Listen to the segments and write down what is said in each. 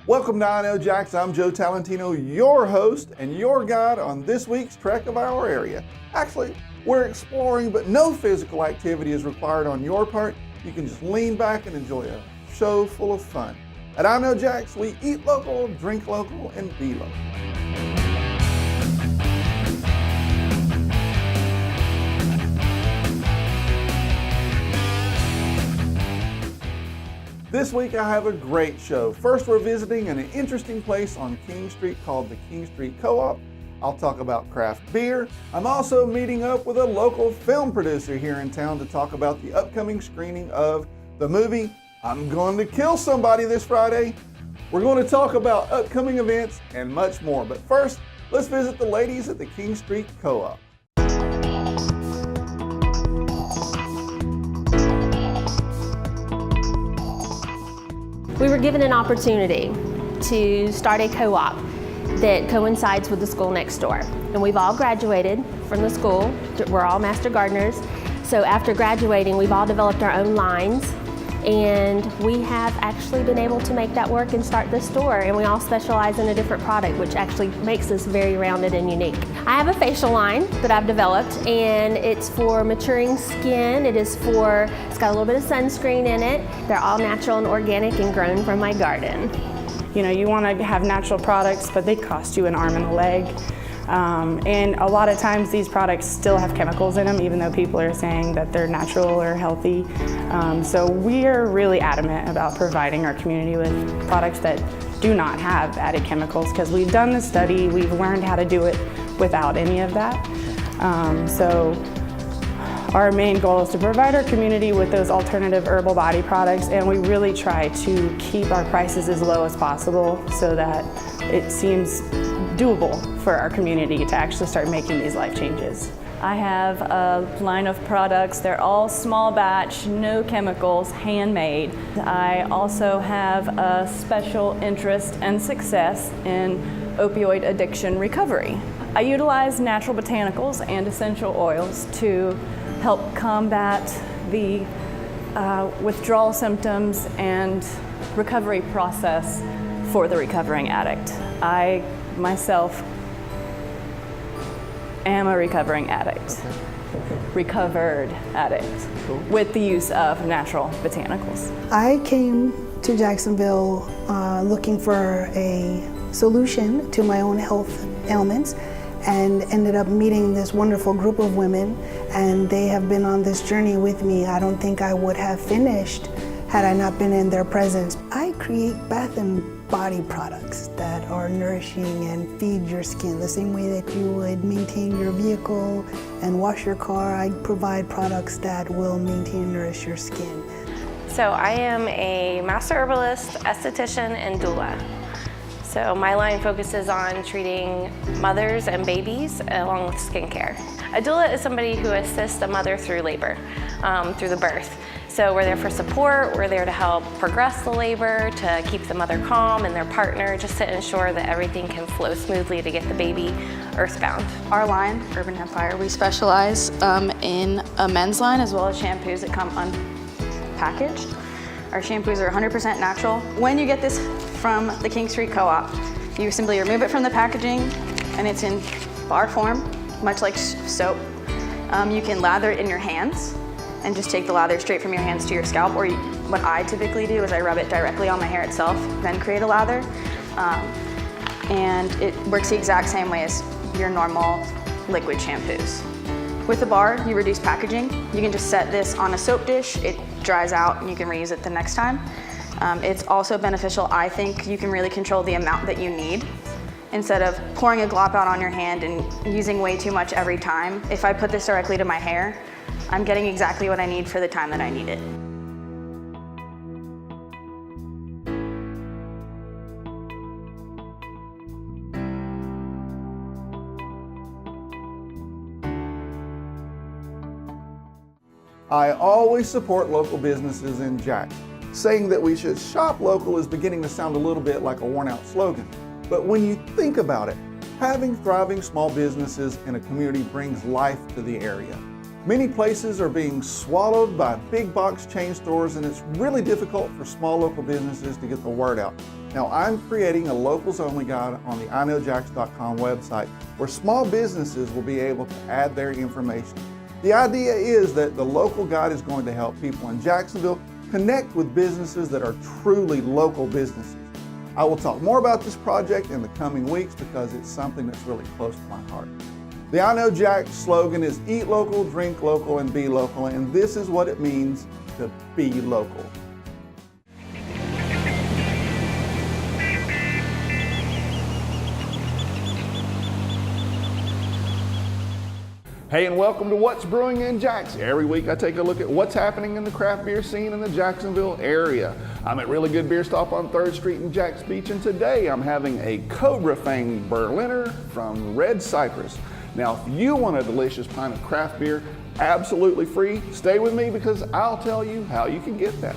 Welcome to I Know Jax. I'm Joe Talentino, your host and your guide on this week's trek of our area. Actually, we're exploring, but no physical activity is required on your part. You can just lean back and enjoy a show full of fun. At I Know Jax, we eat local, drink local, and be local. This week I have a great show. First, we're visiting an interesting place on King Street called the King Street CoOp. I'll talk about craft beer. I'm also meeting up with a local film producer here in town to talk about the upcoming screening of the movie I'm Going to Kill Somebody this Friday. We're going to talk about upcoming events and much more. But first, let's visit the ladies at the King Street CoOp. We were given an opportunity to start a co-op that coincides with the school next door. And we've all graduated from the school. We're all master gardeners. So after graduating, we've all developed our own lines. And we have actually been able to make that work and start this store. And we all specialize in a different product, which actually makes us very rounded and unique. I have a facial line that I've developed, and it's for maturing skin. It's got a little bit of sunscreen in it. They're all natural and organic and grown from my garden. You know, you want to have natural products, but they cost you an arm and a leg. And a lot of times these products still have chemicals in them, even though people are saying that they're natural or healthy. So we are really adamant about providing our community with products that do not have added chemicals, because we've done the study, we've learned how to do it without any of that. So our main goal is to provide our community with those alternative herbal body products, and we really try to keep our prices as low as possible so that it seems doable for our community to actually start making these life changes. I have a line of products. They're all small batch, no chemicals, handmade. I also have a special interest and success in opioid addiction recovery. I utilize natural botanicals and essential oils to help combat the withdrawal symptoms and recovery process for the recovering addict. I myself am a recovering addict, recovered addict, with the use of natural botanicals. I came to Jacksonville looking for a solution to my own health ailments, and ended up meeting this wonderful group of women, and they have been on this journey with me. I don't think I would have finished had I not been in their presence. I create bath and body products that are nourishing and feed your skin the same way that you would maintain your vehicle and wash your car. I provide products that will maintain and nourish your skin. So I am a master herbalist, esthetician, and doula. So my line focuses on treating mothers and babies along with skincare. A doula is somebody who assists a mother through labor, through the birth. So we're there for support, we're there to help progress the labor, to keep the mother calm and their partner, just to ensure that everything can flow smoothly to get the baby earthbound. Our line, Urban Empire, we specialize in a men's line as well as shampoos that come unpackaged. Our shampoos are 100% natural. When you get this from the King Street CoOp, you simply remove it from the packaging, and it's in bar form, much like soap. You can lather it in your hands and just take the lather straight from your hands to your scalp, or what I typically do is I rub it directly on my hair itself, then create a lather. And it works the exact same way as your normal liquid shampoos. With the bar, you reduce packaging. You can just set this on a soap dish, it dries out, and you can reuse it the next time. It's also beneficial, I think. You can really control the amount that you need, instead of pouring a glop out on your hand and using way too much every time. If I put this directly to my hair, I'm getting exactly what I need for the time that I need it. I always support local businesses in Jax. Saying that we should shop local is beginning to sound a little bit like a worn-out slogan. But when you think about it, having thriving small businesses in a community brings life to the area. Many places are being swallowed by big box chain stores, and it's really difficult for small local businesses to get the word out. Now, I'm creating a locals only guide on the iknowjax.com website where small businesses will be able to add their information. The idea is that the local guide is going to help people in Jacksonville connect with businesses that are truly local businesses. I will talk more about this project in the coming weeks because it's something that's really close to my heart. The I Know Jax slogan is eat local, drink local, and be local, and this is what it means to be local. Hey, and welcome to What's Brewing in Jax. Every week I take a look at what's happening in the craft beer scene in the Jacksonville area. I'm at Really Good Beer Stop on 3rd Street in Jax Beach, and today I'm having a Cobra Fang Berliner from Red Cypress. Now, if you want a delicious pint of craft beer absolutely free, stay with me because I'll tell you how you can get that.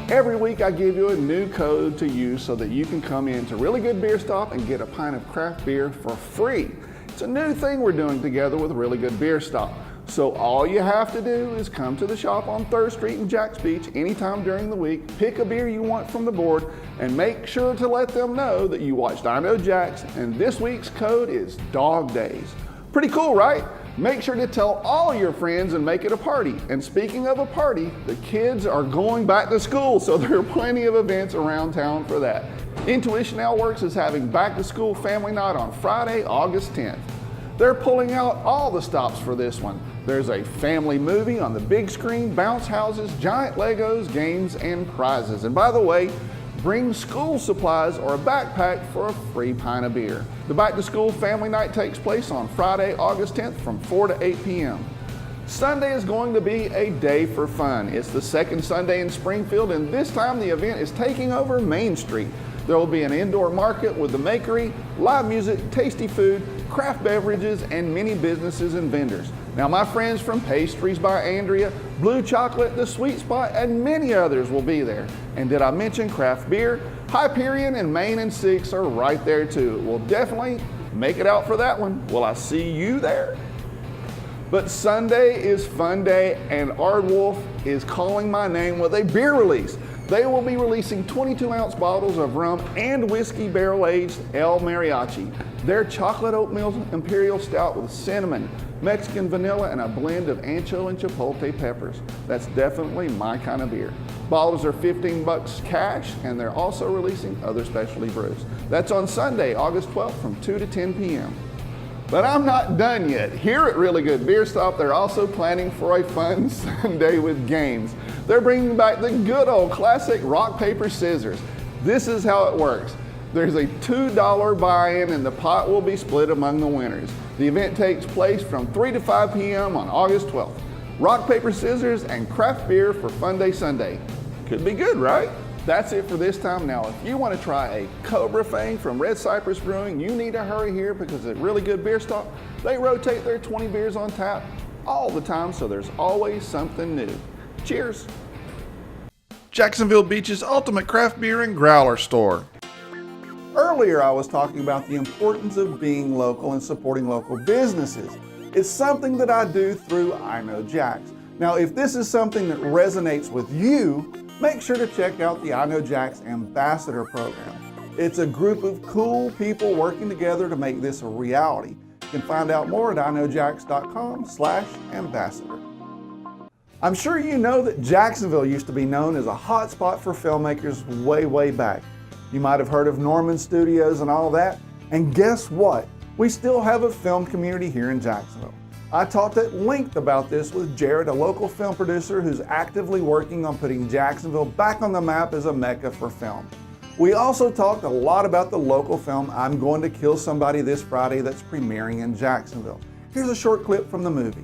Every week I give you a new code to use so that you can come in to Really Good Beer Stop and get a pint of craft beer for free. It's a new thing we're doing together with Really Good Beer Stop. So all you have to do is come to the shop on 3rd Street in Jax Beach anytime during the week, pick a beer you want from the board, and make sure to let them know that you watched I Know Jax, and this week's code is Dog Days. Pretty cool, right? Make sure to tell all your friends and make it a party. And speaking of a party, the kids are going back to school, so there are plenty of events around town for that. Intuition Works is having back to school family night on Friday, August 10th. They're pulling out all the stops for this one. There's a family movie on the big screen, bounce houses, giant Legos, games, and prizes. And by the way, bring school supplies or a backpack for a free pint of beer. The back to school family night takes place on Friday, August 10th from 4 to 8 p.m. Sunday is going to be a day for fun. It's the second Sunday in Springfield, and this time the event is taking over Main Street. There will be an indoor market with the makery, live music, tasty food, craft beverages, and many businesses and vendors. Now, my friends from Pastries by Andrea, Blue Chocolate, The Sweet Spot, and many others will be there. And did I mention craft beer? Hyperion and Main and Six are right there too. We'll definitely make it out for that one. Will I see you there? But Sunday is fun day, and Aardwolf is calling my name with a beer release. They will be releasing 22-ounce bottles of rum and whiskey barrel-aged El Mariachi. Their chocolate oatmeal imperial stout with cinnamon, Mexican vanilla, and a blend of ancho and chipotle peppers. That's definitely my kind of beer. Bottles are $15 cash, and they're also releasing other specialty brews. That's on Sunday, August 12th from 2 to 10 p.m. But I'm not done yet. Here at Really Good Beer Stop, they're also planning for a fun Sunday with games. They're bringing back the good old classic rock, paper, scissors. This is how it works. There's a $2 buy-in and the pot will be split among the winners. The event takes place from 3 to 5 p.m. on August 12th. Rock, paper, scissors, and craft beer for Fun Day Sunday. Could be good, right? That's it for this time. Now, if you want to try a Cobra Fang from Red Cypress Brewing, you need to hurry here because at Really Good Beer Stop, they rotate their 20 beers on tap all the time, so there's always something new. Cheers. Jacksonville Beach's ultimate craft beer and growler store. Earlier, I was talking about the importance of being local and supporting local businesses. It's something that I do through I Know Jax. Now, if this is something that resonates with you, make sure to check out the I Know Jax Ambassador Program. It's a group of cool people working together to make this a reality. You can find out more at iknowjax.com/ambassador. I'm sure you know that Jacksonville used to be known as a hot spot for filmmakers way back. You might have heard of Norman Studios and all that. And guess what? We still have a film community here in Jacksonville. I talked at length about this with Jared, a local film producer who's actively working on putting Jacksonville back on the map as a mecca for film. We also talked a lot about the local film I'm Going to Kill Somebody this Friday that's premiering in Jacksonville. Here's a short clip from the movie.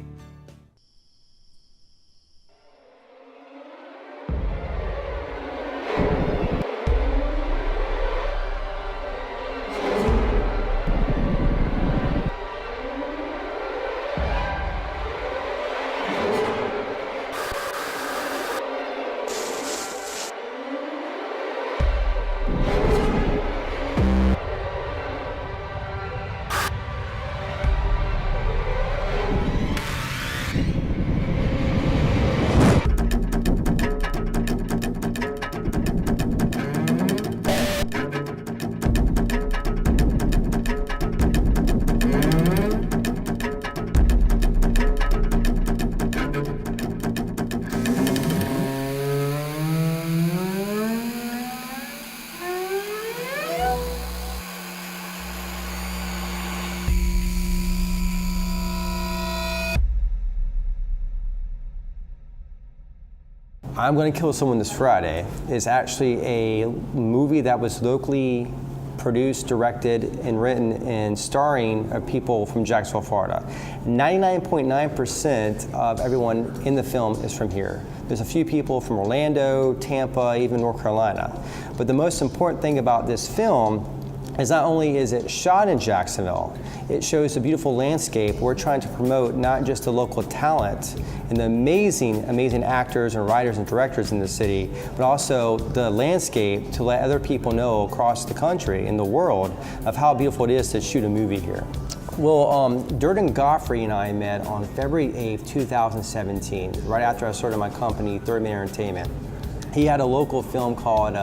I'm Gonna Kill Someone This Friday is actually a movie that was locally produced, directed, and written and starring people from Jacksonville, Florida. 99.9% of everyone in the film is from here. There's a few people from Orlando, Tampa, even North Carolina. But the most important thing about this film is not only is it shot in Jacksonville, it shows a beautiful landscape. We're trying to promote not just the local talent and the amazing, amazing actors and writers and directors in the city, but also the landscape to let other people know across the country and the world of how beautiful it is to shoot a movie here. Well, Durden Godfrey and I met on February 8th, 2017, right after I started my company, Third Man Entertainment. He had a local film called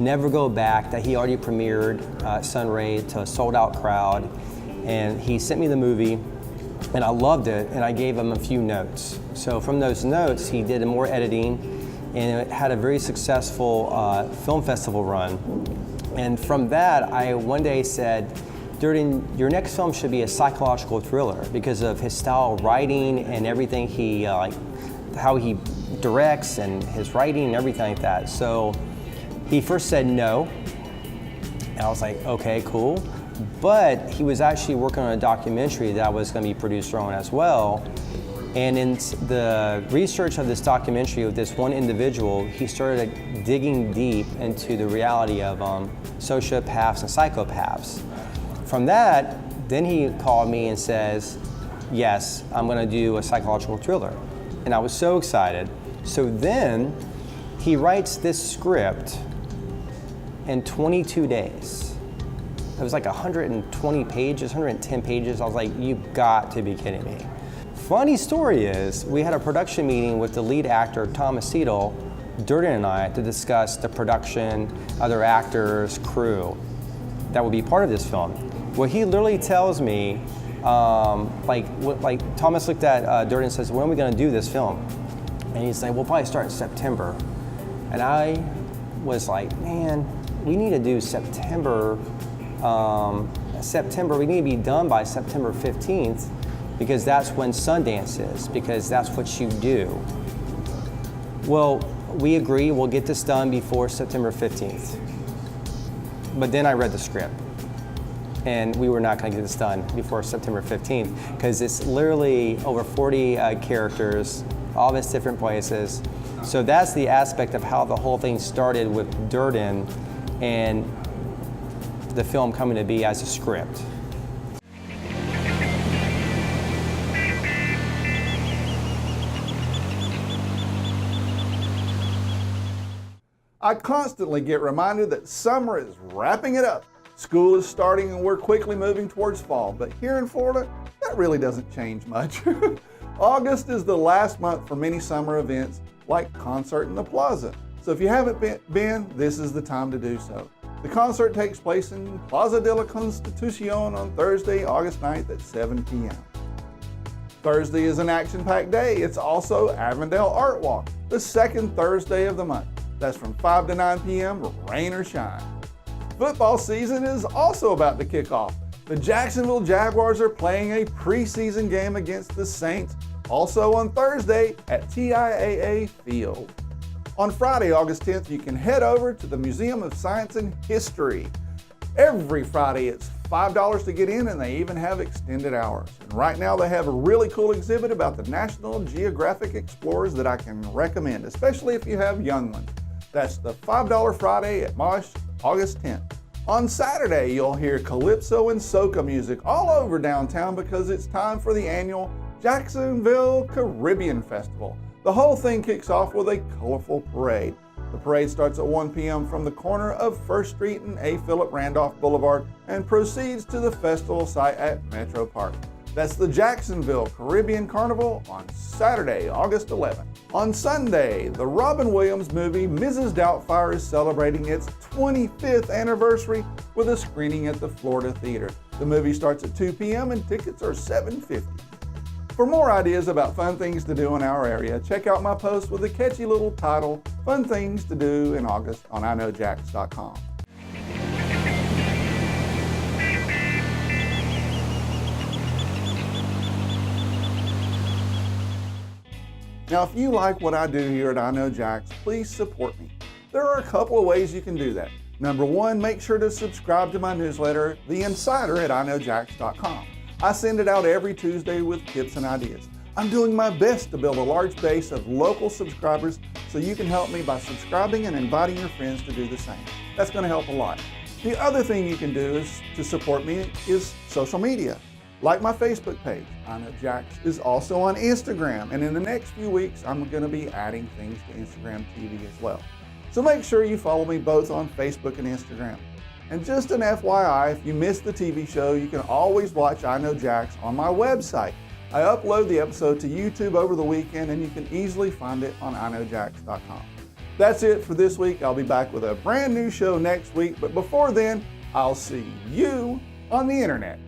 Never Go Back that he already premiered at Sunray to a sold-out crowd, and he sent me the movie, and I loved it, and I gave him a few notes. So from those notes, he did more editing, and it had a very successful film festival run. And from that, I one day said, Durden, your next film should be a psychological thriller because of his style of writing and everything how he directs and his writing and everything like that. So he first said no, and I was like, okay, cool. But he was actually working on a documentary that was going to be produced on as well. And in the research of this documentary of this one individual, he started digging deep into the reality of sociopaths and psychopaths. From that, then he called me and says, yes, I'm going to do a psychological thriller. And I was so excited. So then he writes this script in 22 days. It was like 120 pages, 110 pages. I was like, you've got to be kidding me. Funny story is, we had a production meeting with the lead actor, Thomas Seidel, Durden and I, to discuss the production, other actors, crew that would be part of this film. Well, he literally tells me, like Thomas looked at Durden and says, when are we gonna do this film? And he's like, we'll probably start in September. And I was like, man, we need to do September, we need to be done by September 15th because that's when Sundance is, because that's what you do. Well, we agree, we'll get this done before September 15th. But then I read the script, and we were not going to get this done before September 15th because it's literally over 40 characters, all of its different places. So that's the aspect of how the whole thing started with Durden and the film coming to be as a script. I constantly get reminded that summer is wrapping it up. School is starting and we're quickly moving towards fall, but here in Florida, that really doesn't change much. August is the last month for many summer events like Concert in the Plaza. So if you haven't been, this is the time to do so. The concert takes place in Plaza de la Constitucion on Thursday, August 9th at 7 p.m. Thursday is an action-packed day. It's also Avondale Art Walk, the second Thursday of the month. That's from 5 to 9 p.m., rain or shine. Football season is also about to kick off. The Jacksonville Jaguars are playing a preseason game against the Saints, also on Thursday at TIAA Field. On Friday, August 10th, you can head over to the Museum of Science and History. Every Friday, it's $5 to get in, and they even have extended hours. And right now, they have a really cool exhibit about the National Geographic explorers that I can recommend, especially if you have young ones. That's the $5 Friday at Mosh, August 10th. On Saturday, you'll hear calypso and soca music all over downtown because it's time for the annual Jacksonville Caribbean Festival. The whole thing kicks off with a colorful parade. The parade starts at 1 p.m. from the corner of 1st Street and A. Philip Randolph Boulevard and proceeds to the festival site at Metro Park. That's the Jacksonville Caribbean Carnival on Saturday, August 11th. On Sunday, the Robin Williams movie Mrs. Doubtfire is celebrating its 25th anniversary with a screening at the Florida Theater. The movie starts at 2 p.m. and tickets are $7.50. For more ideas about fun things to do in our area, check out my post with the catchy little title, Fun Things to Do in August on iknowjax.com. Now, if you like what I do here at I Know Jax, please support me. There are a couple of ways you can do that. Number one, make sure to subscribe to my newsletter, The Insider, at iknowjax.com. I send it out every Tuesday with tips and ideas. I'm doing my best to build a large base of local subscribers, so you can help me by subscribing and inviting your friends to do the same. That's going to help a lot. The other thing you can do to support me is social media. Like my Facebook page. I Know Jax is also on Instagram, and in the next few weeks, I'm going to be adding things to Instagram TV as well. So make sure you follow me both on Facebook and Instagram. And just an FYI, if you missed the TV show, you can always watch I Know Jax on my website. I upload the episode to YouTube over the weekend, and you can easily find it on iknowjax.com. That's it for this week. I'll be back with a brand new show next week, but before then, I'll see you on the internet.